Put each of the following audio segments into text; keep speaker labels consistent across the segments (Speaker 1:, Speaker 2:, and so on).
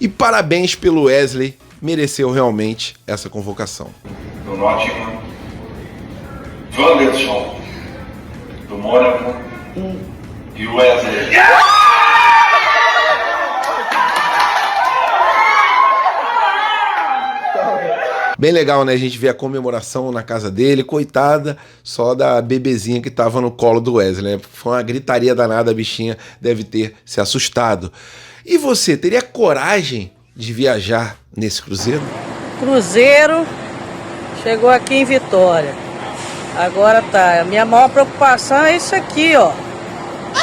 Speaker 1: E parabéns pelo Wesley, mereceu realmente essa convocação.
Speaker 2: Do Nottingham, Wanderson, do Mônaco e o Wesley.
Speaker 1: Bem legal, né? A gente vê a comemoração na casa dele, coitada só da bebezinha que tava no colo do Wesley, né? Foi uma gritaria danada, a bichinha deve ter se assustado. E você, teria coragem de viajar nesse cruzeiro?
Speaker 3: Cruzeiro chegou aqui em Vitória. Agora tá, a minha maior preocupação é isso aqui, ó.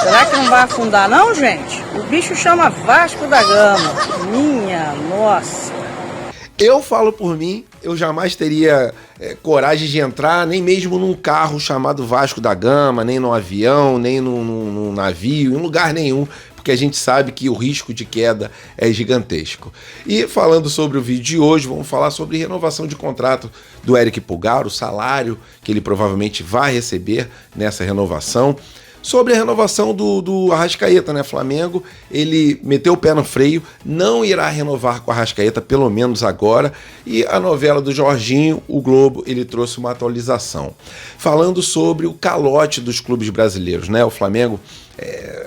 Speaker 3: Será que não vai afundar não, gente? O bicho chama Vasco da Gama. Minha nossa.
Speaker 1: Eu falo por mim, eu jamais teria coragem de entrar nem mesmo num carro chamado Vasco da Gama, nem num avião, nem num navio, em lugar nenhum, porque a gente sabe que o risco de queda é gigantesco. E falando sobre o vídeo de hoje, vamos falar sobre renovação de contrato do Eric Pulgar, o salário que ele provavelmente vai receber nessa renovação. Sobre a renovação do Arrascaeta, né? Flamengo, ele meteu o pé no freio, não irá renovar com o Arrascaeta, pelo menos agora. E a novela do Jorginho, o Globo, ele trouxe uma atualização. Falando sobre o calote dos clubes brasileiros, né? O Flamengo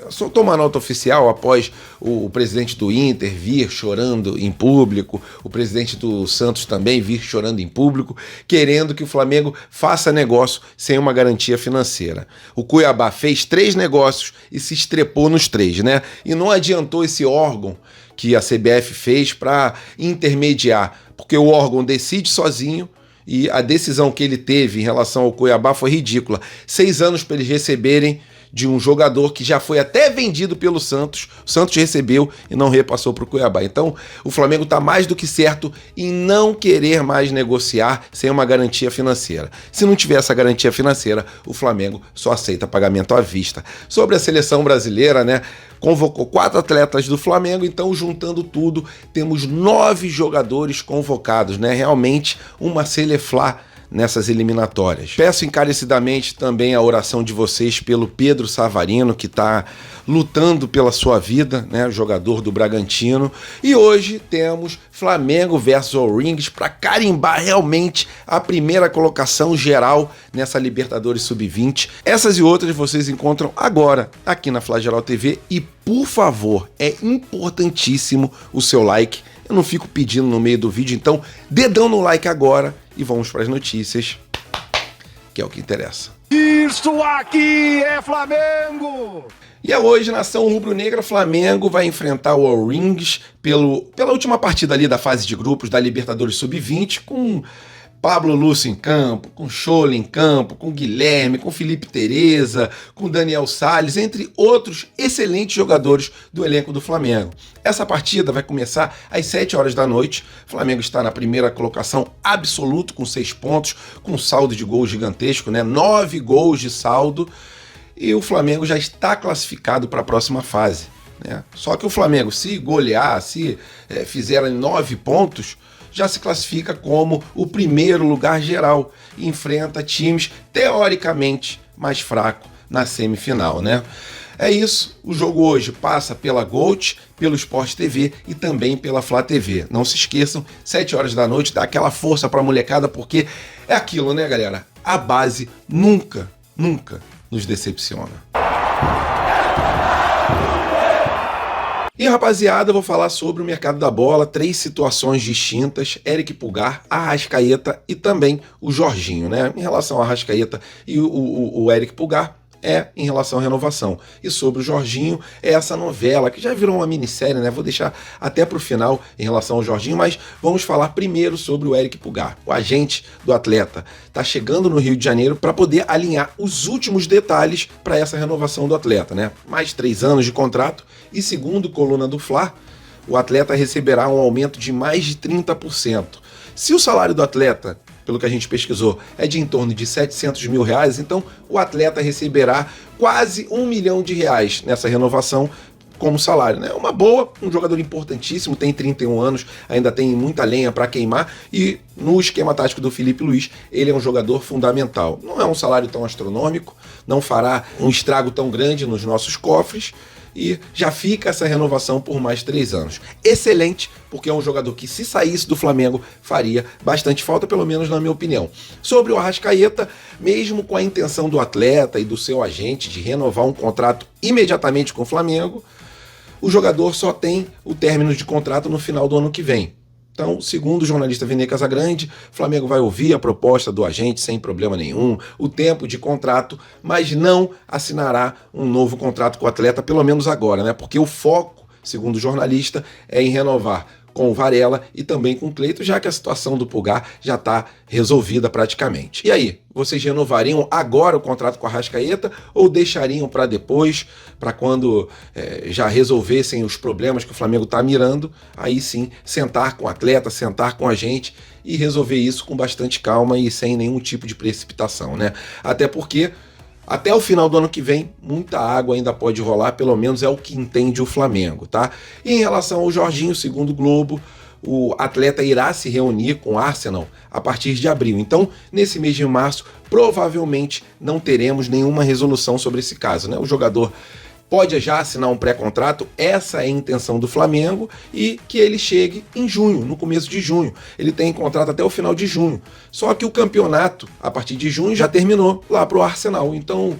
Speaker 1: soltou uma nota oficial após o presidente do Inter vir chorando em público, o presidente do Santos também vir chorando em público, querendo que o Flamengo faça negócio sem uma garantia financeira. O Cuiabá fez 3 negócios e se estrepou nos 3, né? E não adiantou esse órgão que a CBF fez para intermediar, porque o órgão decide sozinho. E a decisão que ele teve em relação ao Cuiabá foi ridícula. 6 anos para eles receberem de um jogador que já foi até vendido pelo Santos. O Santos recebeu e não repassou para o Cuiabá. Então, o Flamengo está mais do que certo em não querer mais negociar sem uma garantia financeira. Se não tiver essa garantia financeira, o Flamengo só aceita pagamento à vista. Sobre a seleção brasileira, né? Convocou 4 atletas do Flamengo, então juntando tudo, temos 9 jogadores convocados, né? Realmente uma Seleflá nessas eliminatórias. Peço encarecidamente também a oração de vocês pelo Pedro Savarino, que está lutando pela sua vida, né, jogador do Bragantino. E hoje temos Flamengo versus All Rings para carimbar realmente a primeira colocação geral nessa Libertadores Sub-20. Essas e outras vocês encontram agora aqui na Flageral TV e, por favor, é importantíssimo o seu like. Eu não fico pedindo no meio do vídeo, então dedão no like agora e vamos para as notícias, que é o que interessa.
Speaker 4: Isso aqui é Flamengo!
Speaker 1: E hoje, nação rubro-negra, Flamengo vai enfrentar o All Rings pela última partida ali da fase de grupos da Libertadores Sub-20, com Pablo Lúcio em campo, com Scholl em campo, com Guilherme, com Felipe Tereza, com Daniel Salles, entre outros excelentes jogadores do elenco do Flamengo. Essa partida vai começar às 7 horas da noite. O Flamengo está na primeira colocação absoluto com 6 pontos, com saldo de gols gigantesco, né? 9 gols de saldo. E o Flamengo já está classificado para a próxima fase, né? Só que o Flamengo, se golear, se fizer 9 pontos, já se classifica como o primeiro lugar geral e enfrenta times teoricamente mais fracos na semifinal, né? É isso, o jogo hoje passa pela Gold, pelo Sport TV e também pela Flá TV. Não se esqueçam, 7 horas da noite, dá aquela força pra molecada, porque é aquilo, né, galera? A base nunca nos decepciona. E rapaziada, eu vou falar sobre o mercado da bola, 3 situações distintas, Eric Pulgar, Arrascaeta e também o Jorginho, né? Em relação ao Arrascaeta e o Eric Pulgar, em relação à renovação. E sobre o Jorginho, é essa novela, que já virou uma minissérie, né? Vou deixar até pro final em relação ao Jorginho, mas vamos falar primeiro sobre o Eric Pulgar. O agente do atleta tá chegando no Rio de Janeiro para poder alinhar os últimos detalhes para essa renovação do atleta, né? Mais 3 anos de contrato e, segundo coluna do Fla, o atleta receberá um aumento de mais de 30%. Se o salário do atleta, pelo que a gente pesquisou, é de em torno de R$700 mil, então o atleta receberá quase R$1 milhão nessa renovação como salário, né? Uma boa, um jogador importantíssimo, tem 31 anos, ainda tem muita lenha para queimar e no esquema tático do Felipe Luiz, ele é um jogador fundamental. Não é um salário tão astronômico, não fará um estrago tão grande nos nossos cofres e já fica essa renovação por mais 3 anos. Excelente, porque é um jogador que, se saísse do Flamengo, faria bastante falta, pelo menos na minha opinião. Sobre o Arrascaeta, mesmo com a intenção do atleta e do seu agente de renovar um contrato imediatamente com o Flamengo, o jogador só tem o término de contrato no final do ano que vem. Então, segundo o jornalista Vene Casagrande, o Flamengo vai ouvir a proposta do agente sem problema nenhum, o tempo de contrato, mas não assinará um novo contrato com o atleta, pelo menos agora, né? Porque o foco, segundo o jornalista, é em renovar com o Varela e também com o Cleiton, já que a situação do Pulgar já está resolvida praticamente. E aí, vocês renovariam agora o contrato com a Arrascaeta ou deixariam para depois, para quando já resolvessem os problemas que o Flamengo está mirando, aí sim, sentar com o atleta, sentar com a gente e resolver isso com bastante calma e sem nenhum tipo de precipitação, né? Até porque até o final do ano que vem, muita água ainda pode rolar, pelo menos é o que entende o Flamengo, tá? E em relação ao Jorginho, segundo o Globo, o atleta irá se reunir com o Arsenal a partir de abril. Então, nesse mês de março, provavelmente não teremos nenhuma resolução sobre esse caso, né? O jogador pode já assinar um pré-contrato, essa é a intenção do Flamengo, e que ele chegue em junho, no começo de junho. Ele tem contrato até o final de junho. Só que o campeonato, a partir de junho, já terminou lá para o Arsenal. Então,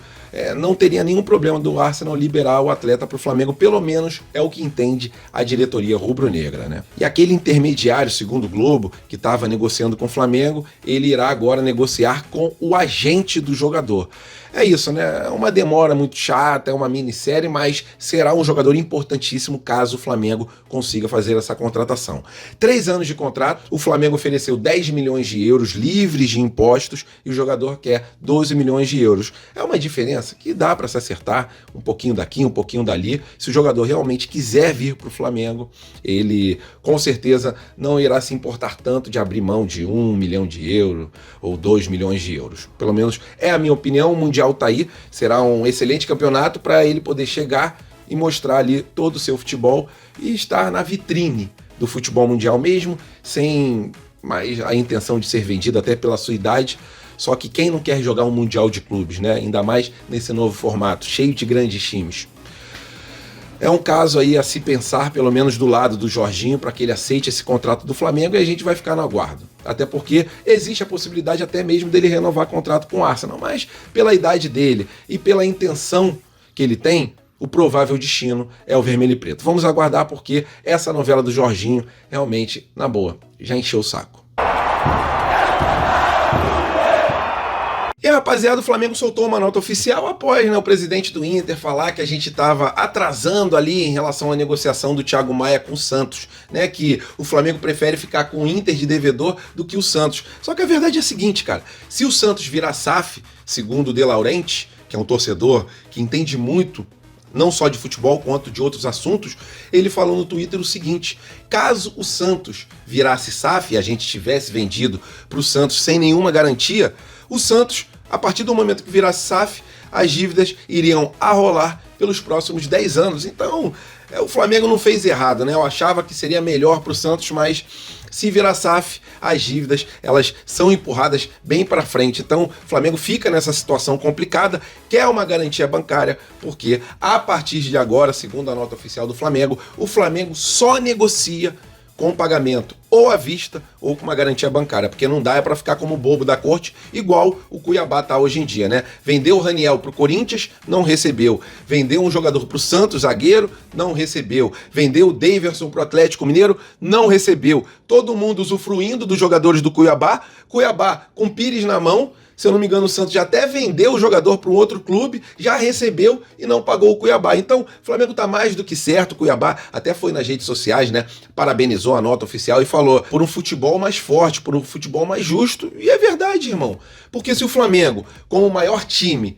Speaker 1: não teria nenhum problema do Arsenal liberar o atleta para o Flamengo, pelo menos é o que entende a diretoria rubro-negra, né? E aquele intermediário, segundo o Globo, que estava negociando com o Flamengo, ele irá agora negociar com o agente do jogador. É isso, né? É uma demora muito chata, é uma minissérie, mas será um jogador importantíssimo caso o Flamengo consiga fazer essa contratação. 3 anos de contrato, o Flamengo ofereceu 10 milhões de euros livres de impostos e o jogador quer 12 milhões de euros. É uma diferença que dá para se acertar, um pouquinho daqui, um pouquinho dali. Se o jogador realmente quiser vir para o Flamengo, ele com certeza não irá se importar tanto de abrir mão de 1 milhão de euros ou 2 milhões de euros. Pelo menos é a minha opinião. O Mundial tá aí, será um excelente campeonato para ele poder chegar e mostrar ali todo o seu futebol e estar na vitrine do futebol mundial mesmo, sem mais a intenção de ser vendido até pela sua idade. Só que quem não quer jogar um Mundial de Clubes, né? Ainda mais nesse novo formato, cheio de grandes times. É um caso aí a se pensar, pelo menos do lado do Jorginho, para que ele aceite esse contrato do Flamengo, e a gente vai ficar no aguardo. Até porque existe a possibilidade até mesmo dele renovar contrato com o Arsenal, mas pela idade dele e pela intenção que ele tem, o provável destino é o vermelho e preto. Vamos aguardar, porque essa novela do Jorginho realmente, na boa, já encheu o saco. E rapaziada, o Flamengo soltou uma nota oficial após, né, o presidente do Inter falar que a gente estava atrasando ali em relação à negociação do Thiago Maia com o Santos, né, que o Flamengo prefere ficar com o Inter de devedor do que o Santos. Só que a verdade é a seguinte, cara, se o Santos virar SAF, segundo o De Laurenti, que é um torcedor que entende muito, não só de futebol quanto de outros assuntos, ele falou no Twitter o seguinte: caso o Santos virasse SAF e a gente tivesse vendido para o Santos sem nenhuma garantia, o Santos, a partir do momento que virasse SAF, as dívidas iriam arrolar pelos próximos 10 anos. Então, o Flamengo não fez errado, né? Eu achava que seria melhor para o Santos, mas se virar SAF, as dívidas elas são empurradas bem para frente. Então, o Flamengo fica nessa situação complicada, quer uma garantia bancária, porque a partir de agora, segundo a nota oficial do Flamengo, o Flamengo só negocia com pagamento ou à vista ou com uma garantia bancária, porque não dá para ficar como bobo da corte, igual o Cuiabá tá hoje em dia, né? Vendeu o Raniel pro Corinthians, não recebeu. Vendeu um jogador pro Santos, zagueiro, não recebeu. Vendeu o Daverson pro Atlético Mineiro, não recebeu. Todo mundo usufruindo dos jogadores do Cuiabá, Cuiabá com Pires na mão. Se eu não me engano, o Santos já até vendeu o jogador para um outro clube, já recebeu e não pagou o Cuiabá. Então, o Flamengo tá mais do que certo. O Cuiabá até foi nas redes sociais, né? Parabenizou a nota oficial e falou por um futebol mais forte, por um futebol mais justo. E é verdade, irmão. Porque se o Flamengo, como o maior time,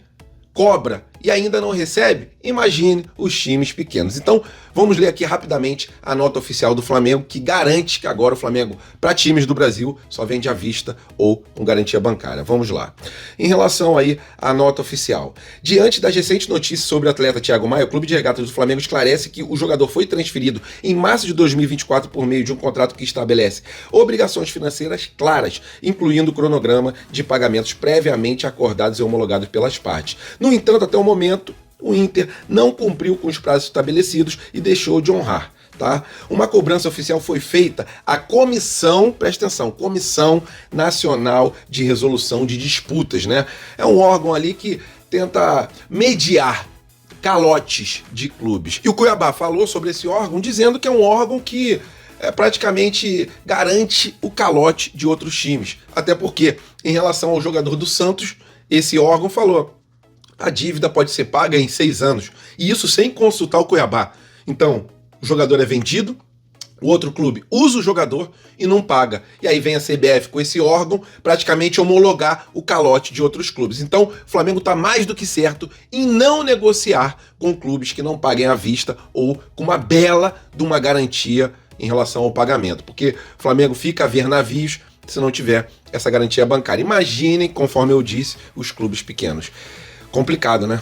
Speaker 1: cobra e ainda não recebe, imagine os times pequenos. Então, vamos ler aqui rapidamente a nota oficial do Flamengo, que garante que agora o Flamengo, para times do Brasil, só vende à vista ou com garantia bancária. Vamos lá. Em relação aí à nota oficial, diante das recentes notícias sobre o atleta Thiago Maia, o Clube de Regatas do Flamengo esclarece que o jogador foi transferido em março de 2024 por meio de um contrato que estabelece obrigações financeiras claras, incluindo o cronograma de pagamentos previamente acordados e homologados pelas partes. No entanto, até o momento, o Inter não cumpriu com os prazos estabelecidos e deixou de honrar. Tá? Uma cobrança oficial foi feita à comissão, presta atenção, Comissão Nacional de Resolução de Disputas, né? É um órgão ali que tenta mediar calotes de clubes. E o Cuiabá falou sobre esse órgão dizendo que é um órgão que praticamente garante o calote de outros times. Até porque, em relação ao jogador do Santos, esse órgão falou: a dívida pode ser paga em 6 anos. E isso sem consultar o Cuiabá. Então, o jogador é vendido, o outro clube usa o jogador e não paga. E aí vem a CBF com esse órgão praticamente homologar o calote de outros clubes. Então, o Flamengo está mais do que certo em não negociar com clubes que não paguem à vista ou com uma bela de uma garantia em relação ao pagamento. Porque o Flamengo fica a ver navios se não tiver essa garantia bancária. Imaginem, conforme eu disse, os clubes pequenos. Complicado, né?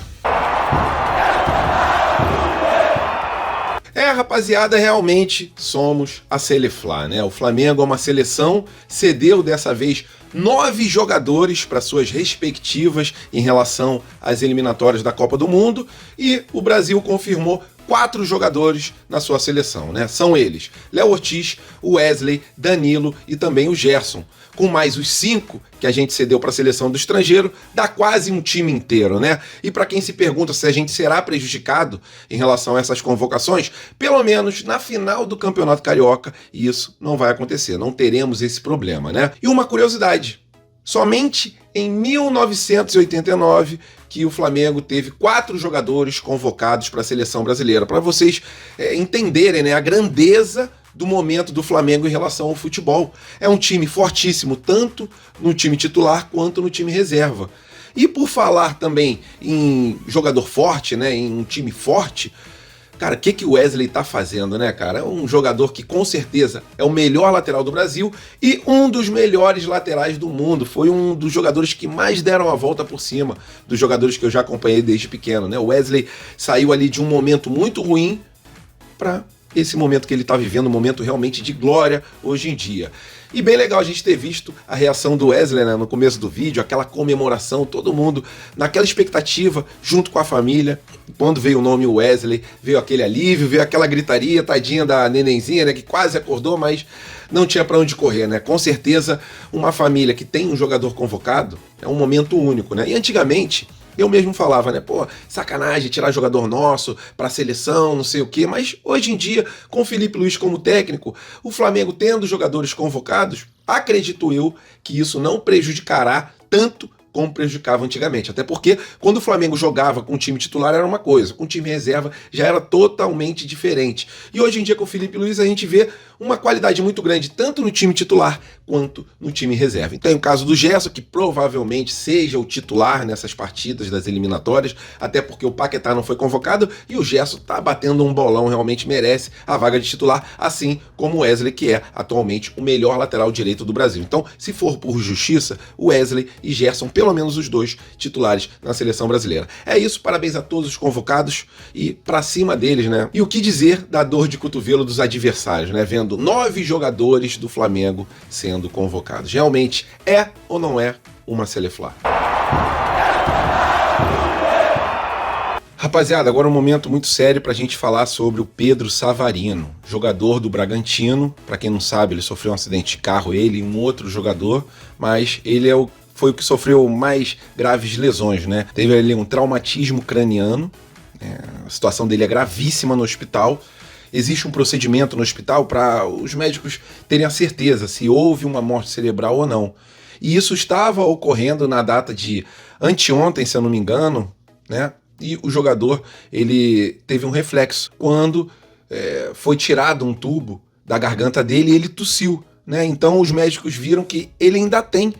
Speaker 1: Rapaziada, realmente somos a Seleflá, né? O Flamengo é uma seleção, cedeu dessa vez 9 jogadores para suas respectivas em relação às eliminatórias da Copa do Mundo e o Brasil confirmou 4 jogadores na sua seleção, né? São eles: Léo Ortiz, o Wesley, Danilo e também o Gerson. Com mais os 5 que a gente cedeu para a seleção do estrangeiro, dá quase um time inteiro, né? E para quem se pergunta se a gente será prejudicado em relação a essas convocações, pelo menos na final do Campeonato Carioca, isso não vai acontecer, não teremos esse problema, né? E uma curiosidade: somente em 1989 que o Flamengo teve 4 jogadores convocados para a seleção brasileira, para vocês entenderem, né, a grandeza do momento do Flamengo em relação ao futebol. É um time fortíssimo, tanto no time titular quanto no time reserva. E por falar também em jogador forte, né, em um time forte, cara, o que o Wesley tá fazendo, né, cara? É um jogador que com certeza é o melhor lateral do Brasil e um dos melhores laterais do mundo. Foi um dos jogadores que mais deram a volta por cima dos jogadores que eu já acompanhei desde pequeno, né? O Wesley saiu ali de um momento muito ruim para esse momento que ele está vivendo, um momento realmente de glória hoje em dia. E bem legal a gente ter visto a reação do Wesley, né, no começo do vídeo, aquela comemoração, todo mundo naquela expectativa, junto com a família. Quando veio o nome Wesley, veio aquele alívio, veio aquela gritaria, tadinha da nenenzinha, né, que quase acordou, mas não tinha para onde correr, né? Com certeza, uma família que tem um jogador convocado é um momento único, né? E antigamente eu mesmo falava, né, pô, sacanagem tirar jogador nosso pra seleção, não sei o quê, mas hoje em dia, com o Felipe Luiz como técnico, o Flamengo tendo jogadores convocados, acredito eu que isso não prejudicará tanto como prejudicava antigamente. Até porque quando o Flamengo jogava com o time titular era uma coisa, com o time reserva já era totalmente diferente. E hoje em dia com o Felipe Luiz a gente vê uma qualidade muito grande tanto no time titular quanto no time reserva. Então tem o caso do Gerson, que provavelmente seja o titular nessas partidas das eliminatórias, até porque o Paquetá não foi convocado e o Gerson tá batendo um bolão, realmente merece a vaga de titular, assim como o Wesley, que é atualmente o melhor lateral direito do Brasil. Então, se for por justiça, o Wesley e Gerson, pelo menos os dois titulares na seleção brasileira. É isso, parabéns a todos os convocados e pra cima deles, né? E o que dizer da dor de cotovelo dos adversários, né? Vendo 9 jogadores do Flamengo sendo convocados. Realmente é ou não é uma Seleflá? Rapaziada, agora um momento muito sério pra gente falar sobre o Pedro Savarino, jogador do Bragantino. Pra quem não sabe, ele sofreu um acidente de carro, ele e um outro jogador, mas ele foi o que sofreu mais graves lesões, né? Teve ali um traumatismo craniano, a situação dele é gravíssima no hospital. Existe um procedimento no hospital para os médicos terem a certeza se houve uma morte cerebral ou não. E isso estava ocorrendo na data de anteontem, se eu não me engano, né? E o jogador, ele teve um reflexo. Quando foi tirado um tubo da garganta dele, ele tossiu, né? Então os médicos viram que ele ainda tem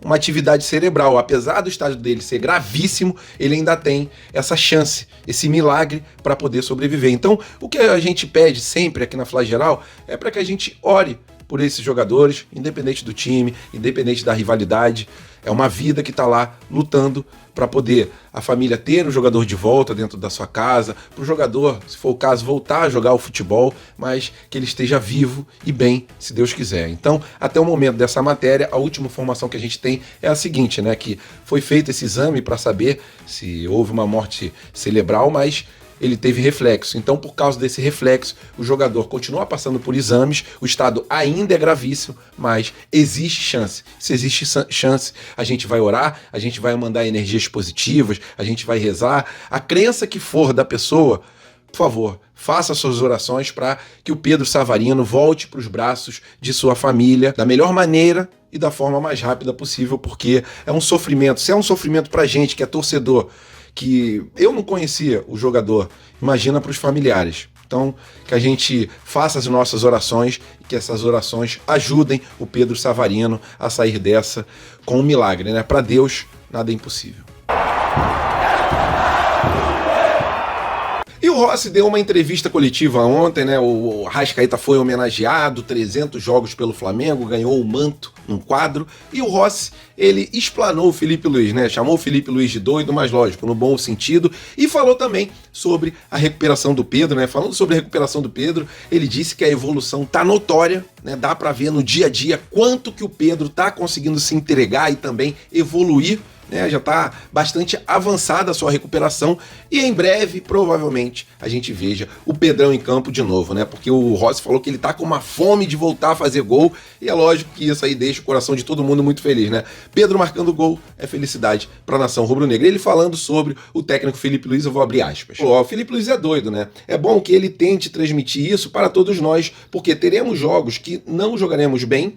Speaker 1: uma atividade cerebral. Apesar do estado dele ser gravíssimo, ele ainda tem essa chance, esse milagre para poder sobreviver. Então, o que a gente pede sempre aqui na Fla Geral é para que a gente ore por esses jogadores, independente do time, independente da rivalidade. É uma vida que está lá lutando para poder a família ter o jogador de volta dentro da sua casa, para o jogador, se for o caso, voltar a jogar o futebol, mas que ele esteja vivo e bem, se Deus quiser. Então, até o momento dessa matéria, a última informação que a gente tem é a seguinte, né, que foi feito esse exame para saber se houve uma morte cerebral, mas ele teve reflexo. Então, por causa desse reflexo, o jogador continua passando por exames, o estado ainda é gravíssimo, mas existe chance. Se existe chance, a gente vai orar, a gente vai mandar energias positivas, a gente vai rezar. A crença que for da pessoa, por favor, faça suas orações para que o Pedro Savarino volte para os braços de sua família da melhor maneira e da forma mais rápida possível, porque é um sofrimento. Se é um sofrimento para a gente que é torcedor, que eu não conhecia o jogador, imagina para os familiares. Então, que a gente faça as nossas orações e que essas orações ajudem o Pedro Savarino a sair dessa com um milagre, né? Para Deus, nada é impossível. E o Rossi deu uma entrevista coletiva ontem, né? O Arrascaeta foi homenageado, 300 jogos pelo Flamengo, ganhou o manto num quadro. E o Rossi, ele explanou o Felipe Luiz, né? Chamou o Felipe Luiz de doido, mas lógico, no bom sentido. E falou também sobre a recuperação do Pedro, né? Falando sobre a recuperação do Pedro, ele disse que a evolução tá notória, né? Dá para ver no dia a dia quanto que o Pedro tá conseguindo se entregar e também evoluir. Já está bastante avançada a sua recuperação e em breve, provavelmente, a gente veja o Pedrão em campo de novo, né? Porque o Rossi falou que ele tá com uma fome de voltar a fazer gol e é lógico que isso aí deixa o coração de todo mundo muito feliz, né? Pedro marcando gol é felicidade para a nação rubro-negra. Ele falando sobre o técnico Felipe Luiz, eu vou abrir aspas. O Felipe Luiz é doido, né? É bom que ele tente transmitir isso para todos nós, porque teremos jogos que não jogaremos bem,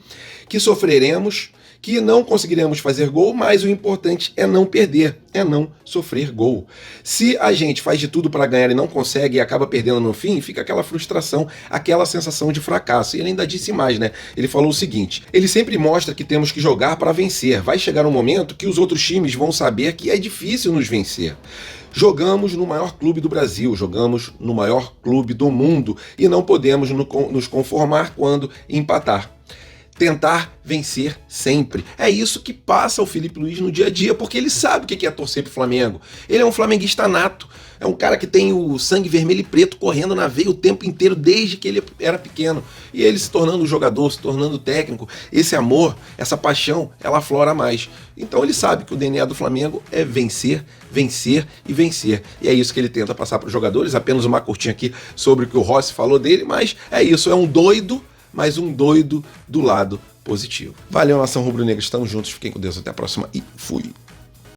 Speaker 1: que sofreremos, que não conseguiremos fazer gol, mas o importante é não perder, é não sofrer gol. Se a gente faz de tudo para ganhar e não consegue e acaba perdendo no fim, fica aquela frustração, aquela sensação de fracasso. E ele ainda disse mais, né? Ele falou o seguinte: ele sempre mostra que temos que jogar para vencer. Vai chegar um momento que os outros times vão saber que é difícil nos vencer. Jogamos no maior clube do Brasil, jogamos no maior clube do mundo e não podemos nos conformar quando empatar. Tentar vencer sempre. É isso que passa o Felipe Luiz no dia a dia, porque ele sabe o que é torcer pro Flamengo. Ele é um flamenguista nato, é um cara que tem o sangue vermelho e preto correndo na veia o tempo inteiro, desde que ele era pequeno. E ele se tornando jogador, se tornando técnico, esse amor, essa paixão, ela aflora mais. Então ele sabe que o DNA do Flamengo é vencer, vencer e vencer. E é isso que ele tenta passar para os jogadores. Apenas uma curtinha aqui sobre o que o Rossi falou dele, mas é isso, é um doido, mas um doido do lado positivo. Valeu, nação rubro-negra, estamos juntos, fiquem com Deus, até a próxima e fui!